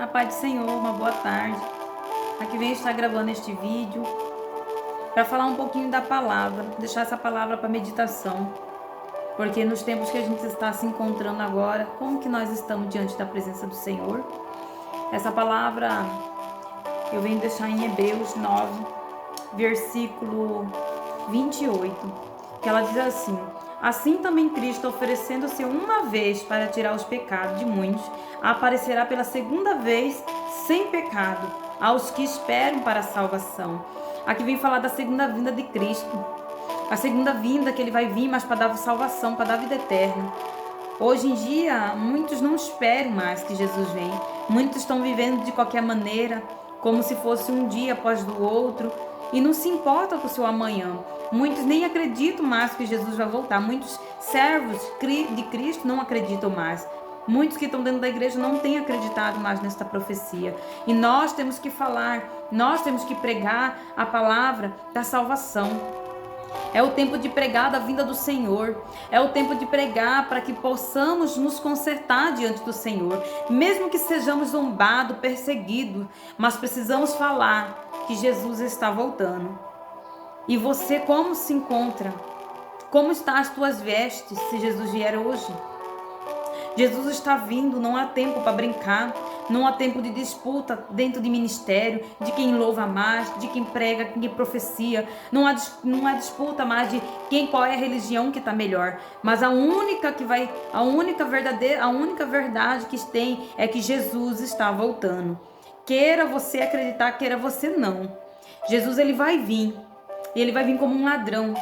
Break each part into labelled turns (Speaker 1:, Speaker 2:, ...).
Speaker 1: A paz do Senhor, uma boa tarde. Aqui venho estar gravando este vídeo para falar um pouquinho da palavra, deixar essa palavra para meditação, porque nos tempos que a gente está se encontrando agora, como que nós estamos diante da presença do Senhor? Essa palavra eu venho deixar em Hebreus 9, versículo 28, que ela diz assim: assim também Cristo, oferecendo-se uma vez para tirar os pecados de muitos, aparecerá pela segunda vez sem pecado aos que esperam para a salvação. Aqui vem falar da segunda vinda de Cristo, a segunda vinda que ele vai vir, mas para dar salvação, para dar vida eterna. Hoje em dia, muitos não esperam mais que Jesus venha. Muitos estão vivendo de qualquer maneira, como se fosse um dia após do outro, e não se importa com o seu amanhã. Muitos nem acreditam mais que Jesus vai voltar. Muitos servos de Cristo não acreditam mais. Muitos que estão dentro da igreja não têm acreditado mais nesta profecia. E nós temos que falar, nós temos que pregar a palavra da salvação. É o tempo de pregar da vinda do Senhor. É o tempo de pregar para que possamos nos consertar diante do Senhor. Mesmo que sejamos zombados, perseguidos, mas precisamos falar que Jesus está voltando. E você como se encontra? Como estão as tuas vestes se Jesus vier hoje? Jesus está vindo, não há tempo para brincar, não há tempo de disputa dentro de ministério, de quem louva mais, de quem prega, quem profecia. Não há disputa mais de qual é a religião que está melhor. Mas a única verdade que tem é que Jesus está voltando. Queira você acreditar, queira você não. Jesus ele vai vir, e ele vai vir como um ladrão,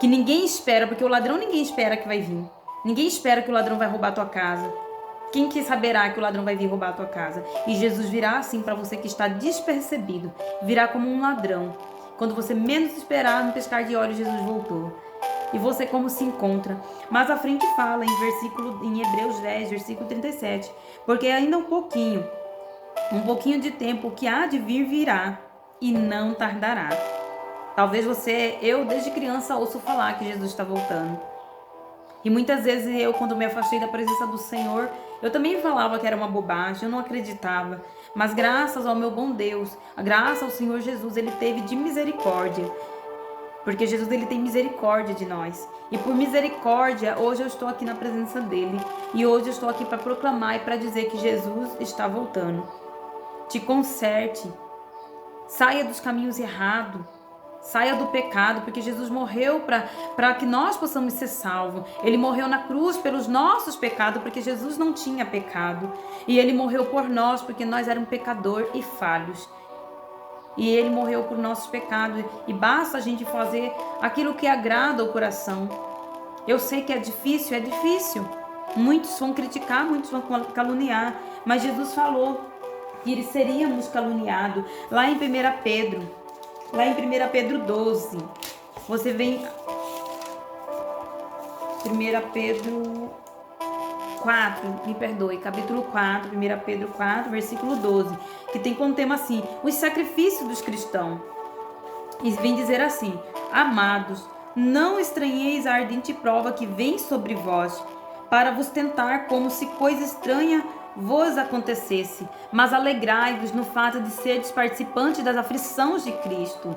Speaker 1: que ninguém espera, porque o ladrão ninguém espera que vai vir. Ninguém espera que o ladrão vai roubar a tua casa. Quem que saberá que o ladrão vai vir roubar a tua casa? E Jesus virá assim para você que está despercebido. Virá como um ladrão. Quando você menos esperar, no piscar de olhos, Jesus voltou. E você como se encontra? Mais à frente fala em Hebreus 10, versículo 37. Porque ainda um pouquinho de tempo, o que há de vir virá e não tardará. Talvez eu desde criança ouço falar que Jesus está voltando. E muitas vezes eu, quando me afastei da presença do Senhor, eu também falava que era uma bobagem, eu não acreditava. Mas graças ao meu bom Deus, graças ao Senhor Jesus, Ele teve de misericórdia. Porque Jesus, Ele tem misericórdia de nós. E por misericórdia, hoje eu estou aqui na presença dEle. E hoje eu estou aqui para proclamar e para dizer que Jesus está voltando. Te conserte. Saia dos caminhos errados. Saia do pecado, porque Jesus morreu para que nós possamos ser salvos. Ele morreu na cruz pelos nossos pecados, porque Jesus não tinha pecado. E Ele morreu por nós, porque nós éramos pecadores e falhos. E Ele morreu por nossos pecados. E basta a gente fazer aquilo que agrada ao coração. Eu sei que é difícil, é difícil. Muitos vão criticar, muitos vão caluniar. Mas Jesus falou que seríamos caluniados. Lá em 1 Pedro 12, você vem 1 Pedro 4, me perdoe, capítulo 4, 1 Pedro 4, versículo 12, que tem como tema assim, os sacrifícios dos cristãos. E vem dizer assim: amados, não estranheis a ardente prova que vem sobre vós, para vos tentar como se coisa estranha vos acontecesse, mas alegrai-vos no fato de seres participantes das aflições de Cristo,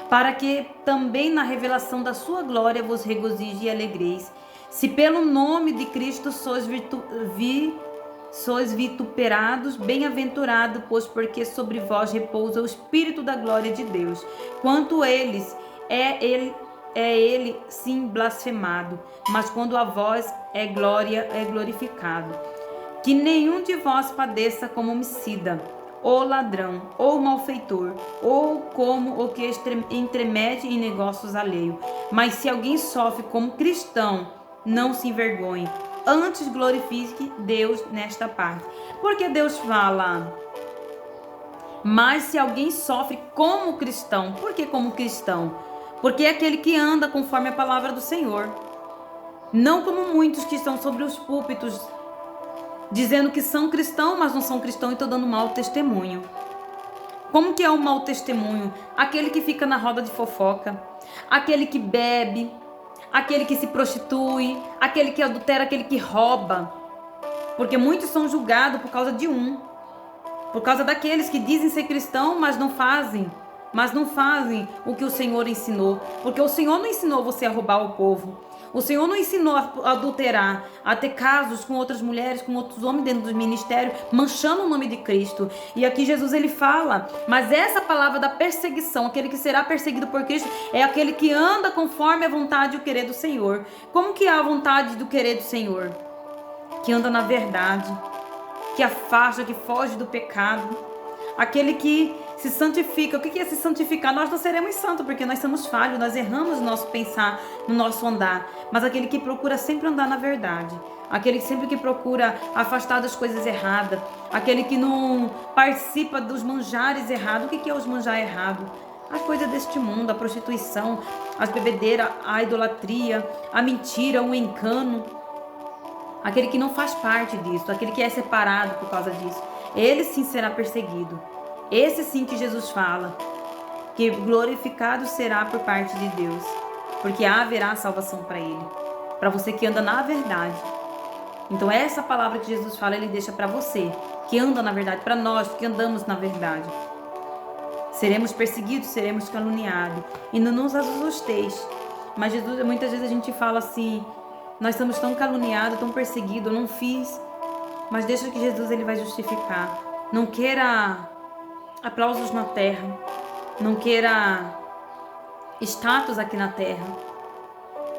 Speaker 1: para que também na revelação da sua glória vos regozije e alegreis. Se pelo nome de Cristo sois vituperados, bem-aventurado, pois porque sobre vós repousa o Espírito da glória de Deus. Quanto eles, é ele sim blasfemado, mas quando a vós é glorificado. Que nenhum de vós padeça como homicida, ou ladrão, ou malfeitor, ou como o que entremete em negócios alheios. Mas se alguém sofre como cristão, não se envergonhe, antes glorifique Deus nesta parte. Porque Deus fala, mas se alguém sofre como cristão, por que como cristão? Porque é aquele que anda conforme a palavra do Senhor. Não como muitos que estão sobre os púlpitos, dizendo que são cristãos, mas não são cristãos e estão dando mau testemunho. Como que é o mau testemunho? Aquele que fica na roda de fofoca, aquele que bebe, aquele que se prostitui, aquele que adultera, aquele que rouba. Porque muitos são julgados por causa de um. Por causa daqueles que dizem ser cristão, mas não fazem o que o Senhor ensinou. Porque o Senhor não ensinou você a roubar o povo. O Senhor não ensinou a adulterar, a ter casos com outras mulheres, com outros homens dentro do ministério, manchando o nome de Cristo. E aqui Jesus ele fala, mas essa palavra da perseguição, aquele que será perseguido por Cristo, é aquele que anda conforme a vontade e o querer do Senhor. Como que é a vontade do querer do Senhor? Que anda na verdade, que afasta, que foge do pecado. Aquele que se santifica. O que é se santificar? Nós não seremos santos, porque nós somos falhos, nós erramos no nosso pensar, no nosso andar. Mas aquele que procura sempre andar na verdade. Aquele que sempre que procura afastar das coisas erradas. Aquele que não participa dos manjares errados. O que é os manjares errados? As coisas deste mundo, a prostituição, as bebedeiras, a idolatria, a mentira, o engano. Aquele que não faz parte disso, aquele que é separado por causa disso. Ele sim será perseguido. Esse sim que Jesus fala, que glorificado será por parte de Deus, porque haverá salvação para ele, para você que anda na verdade. Então essa palavra que Jesus fala, ele deixa para você, que anda na verdade, para nós que andamos na verdade. Seremos perseguidos, seremos caluniados, e não nos assusteis. Mas Jesus, muitas vezes a gente fala assim, nós estamos tão caluniados, tão perseguidos, eu não fiz. Mas deixa que Jesus ele vai justificar. Não queira aplausos na terra. Não queira status aqui na terra.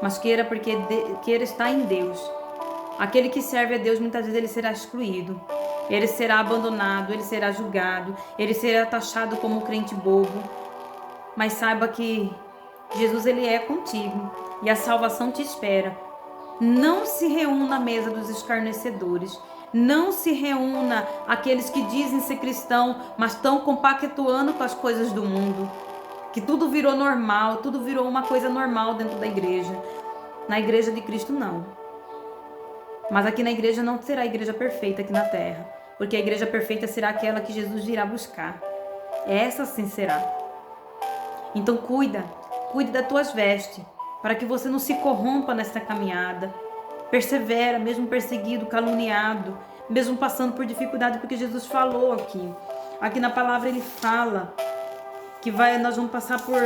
Speaker 1: Mas queira porque queira estar em Deus. Aquele que serve a Deus, muitas vezes ele será excluído. Ele será abandonado, ele será julgado. Ele será taxado como um crente bobo. Mas saiba que Jesus ele é contigo. E a salvação te espera. Não se reúna à mesa dos escarnecedores. Não se reúna aqueles que dizem ser cristão, mas estão compactuando com as coisas do mundo. Que tudo virou normal, tudo virou uma coisa normal dentro da igreja. Na igreja de Cristo, não. Mas aqui na igreja não será a igreja perfeita aqui na terra. Porque a igreja perfeita será aquela que Jesus virá buscar. Essa sim será. Então cuide das tuas vestes, para que você não se corrompa nessa caminhada. Persevera, mesmo perseguido, caluniado, mesmo passando por dificuldade, porque Jesus falou aqui. Aqui na palavra ele fala que nós vamos passar por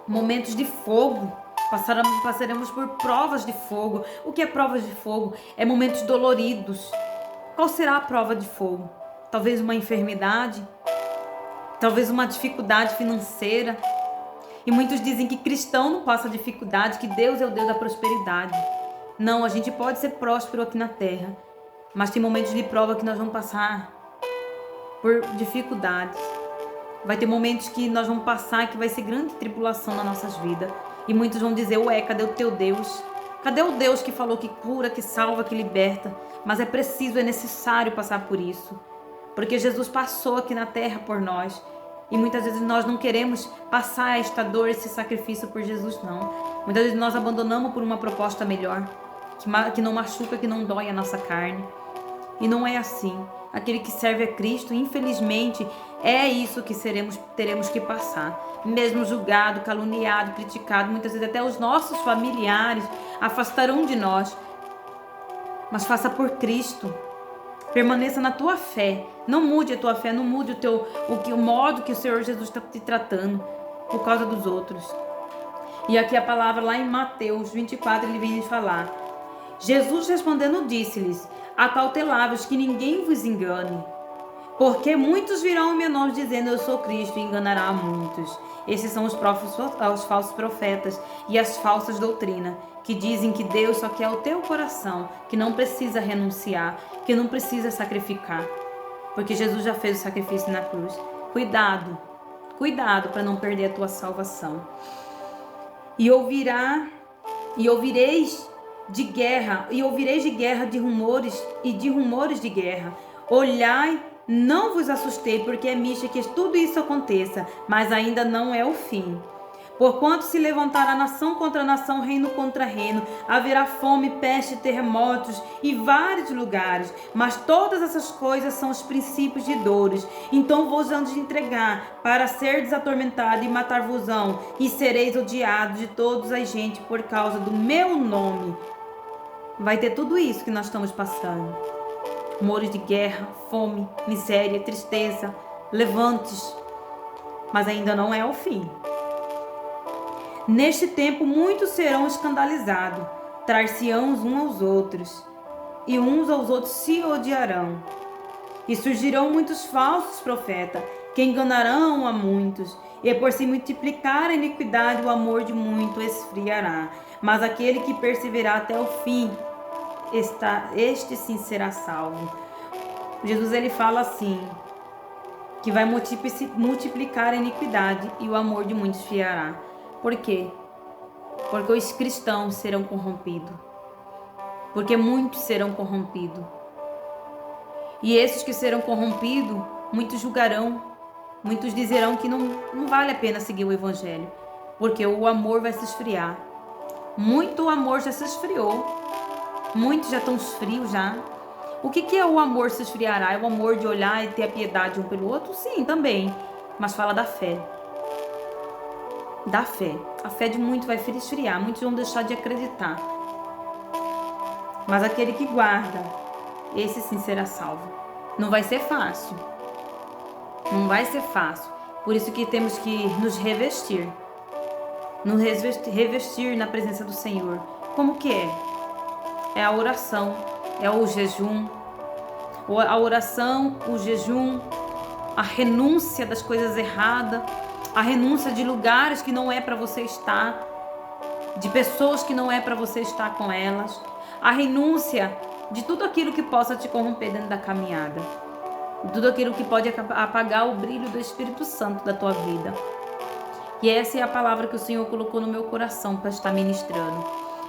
Speaker 1: momentos de fogo. Passaremos por provas de fogo. O que é provas de fogo? É momentos doloridos. Qual será a prova de fogo? Talvez uma enfermidade, talvez uma dificuldade financeira. E muitos dizem que cristão não passa dificuldade, que Deus é o Deus da prosperidade. Não, a gente pode ser próspero aqui na terra, mas tem momentos de prova que nós vamos passar por dificuldades. Vai ter momentos que nós vamos passar que vai ser grande tribulação nas nossas vidas. E muitos vão dizer, ué, cadê o teu Deus? Cadê o Deus que falou que cura, que salva, que liberta? Mas é preciso, é necessário passar por isso. Porque Jesus passou aqui na terra por nós. E muitas vezes nós não queremos passar esta dor, esse sacrifício por Jesus, não. Muitas vezes nós abandonamos por uma proposta melhor, que não machuca, que não dói a nossa carne. E não é assim. Aquele que serve a Cristo, infelizmente, é isso que teremos que passar. Mesmo julgado, caluniado, criticado, muitas vezes até os nossos familiares afastarão de nós. Mas faça por Cristo. Permaneça na tua fé. Não mude a tua fé, não mude o modo que o Senhor Jesus está te tratando por causa dos outros. E aqui a palavra lá em Mateus 24, ele vem falar. Jesus respondendo disse-lhes, acautelai-vos que ninguém vos engane. Porque muitos virão em meu nome dizendo eu sou Cristo e enganará a muitos. Esses são os falsos profetas e as falsas doutrinas, que dizem que Deus só quer o teu coração, que não precisa renunciar, que não precisa sacrificar, porque Jesus já fez o sacrifício na cruz. Cuidado para não perder a tua salvação. E ouvireis de guerra, de rumores de guerra. Olhai, não vos assustei, porque é misto que tudo isso aconteça, mas ainda não é o fim. Porquanto se levantará nação contra nação, reino contra reino, haverá fome, peste, terremotos e vários lugares. Mas todas essas coisas são os princípios de dores. Então vos hão de entregar para serdes atormentado e matar-vos-ão, e sereis odiados de todas as gente por causa do meu nome. Vai ter tudo isso que nós estamos passando. rumores de guerra, fome, miséria, tristeza, levantes, mas ainda não é o fim. Neste tempo muitos serão escandalizados, trar-se-ão uns aos outros, e uns aos outros se odiarão. E surgirão muitos falsos profetas, que enganarão a muitos, e por se multiplicar a iniquidade, o amor de muito esfriará. Mas aquele que perseverar até o fim, este sim será salvo. Jesus ele fala assim, que vai multiplicar a iniquidade e o amor de muitos esfriará. Por quê? Porque os cristãos serão corrompidos. Porque muitos serão corrompidos. E esses que serão corrompidos, muitos julgarão, muitos dizerão que não vale a pena seguir o evangelho, porque o amor vai se esfriar. Muito amor já se esfriou, muitos já estão frios já. O que é o amor se esfriará? É o amor de olhar e ter a piedade um pelo outro? Sim, também, mas fala da fé. Da fé. A fé de muitos vai esfriar, muitos vão deixar de acreditar. Mas aquele que guarda, esse sim será salvo. Não vai ser fácil. Não vai ser fácil. Por isso que temos que nos revestir. Nos revestir na presença do Senhor. Como que é? É a oração, é o jejum. A oração, o jejum, a renúncia das coisas erradas, a renúncia de lugares que não é para você estar, de pessoas que não é para você estar com elas, a renúncia de tudo aquilo que possa te corromper dentro da caminhada, tudo aquilo que pode apagar o brilho do Espírito Santo da tua vida. E essa é a palavra que o Senhor colocou no meu coração para estar ministrando.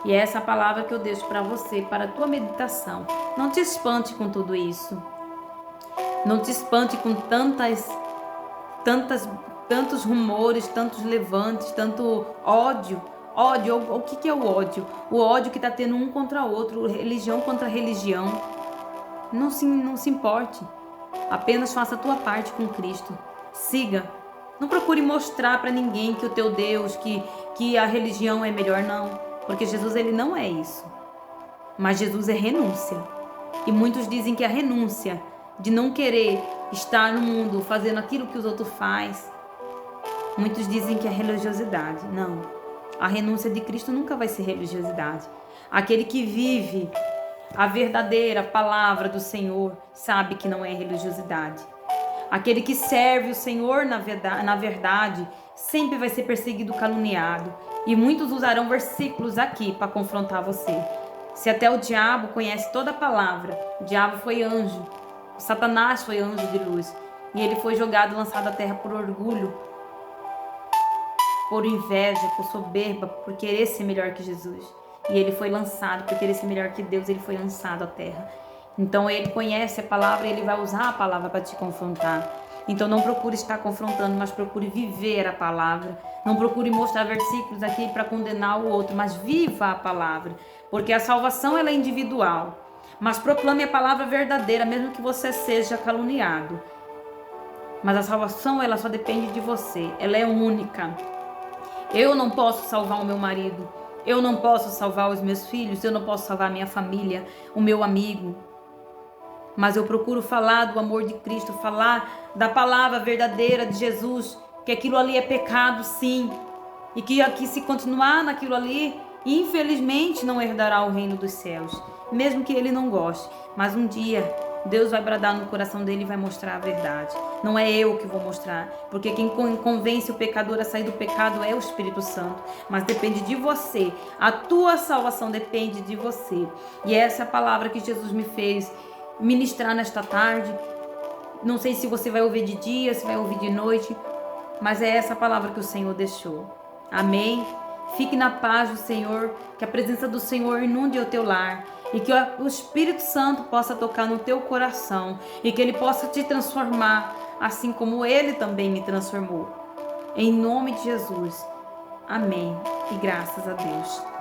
Speaker 1: E é essa palavra que eu deixo para você, para a tua meditação. Não te espante com tudo isso. Não te espante com tantos rumores, tantos levantes, tanto ódio. Ódio, o que é o ódio? O ódio que está tendo um contra outro, religião contra religião. Não se importe. Apenas faça a tua parte com Cristo. Siga. Não procure mostrar para ninguém que o teu Deus, que a religião é melhor, não. Porque Jesus ele não é isso. Mas Jesus é renúncia. E muitos dizem que a renúncia de não querer estar no mundo fazendo aquilo que os outros fazem, muitos dizem que é religiosidade. Não. A renúncia de Cristo nunca vai ser religiosidade. Aquele que vive a verdadeira palavra do Senhor sabe que não é religiosidade. Aquele que serve o Senhor na verdade sempre vai ser perseguido, caluniado. E muitos usarão versículos aqui para confrontar você. Se até o diabo conhece toda a palavra, o diabo foi anjo, Satanás foi anjo de luz. E ele foi jogado, lançado à terra por orgulho, por inveja, por soberba, por querer ser melhor que Jesus. E ele foi lançado, por querer ser melhor que Deus, ele foi lançado à terra. Então ele conhece a palavra e ele vai usar a palavra para te confrontar. Então não procure estar confrontando, mas procure viver a palavra. Não procure mostrar versículos aqui para condenar o outro, mas viva a palavra. Porque a salvação ela é individual. Mas proclame a palavra verdadeira, mesmo que você seja caluniado. Mas a salvação ela só depende de você. Ela é única. Eu não posso salvar o meu marido. Eu não posso salvar os meus filhos. Eu não posso salvar a minha família, o meu amigo. Mas eu procuro falar do amor de Cristo, falar da palavra verdadeira de Jesus, que aquilo ali é pecado, sim, e que aqui se continuar naquilo ali, infelizmente não herdará o reino dos céus, mesmo que ele não goste. Mas um dia Deus vai bradar no coração dele e vai mostrar a verdade. Não é eu que vou mostrar, porque quem convence o pecador a sair do pecado é o Espírito Santo, mas depende de você. A tua salvação depende de você. E essa é a palavra que Jesus me fez ministrar nesta tarde. Não sei se você vai ouvir de dia, se vai ouvir de noite, mas é essa palavra que o Senhor deixou. Amém? Fique na paz do Senhor, que a presença do Senhor inunde o teu lar e que o Espírito Santo possa tocar no teu coração e que ele possa te transformar, assim como ele também me transformou. Em nome de Jesus. Amém. E graças a Deus.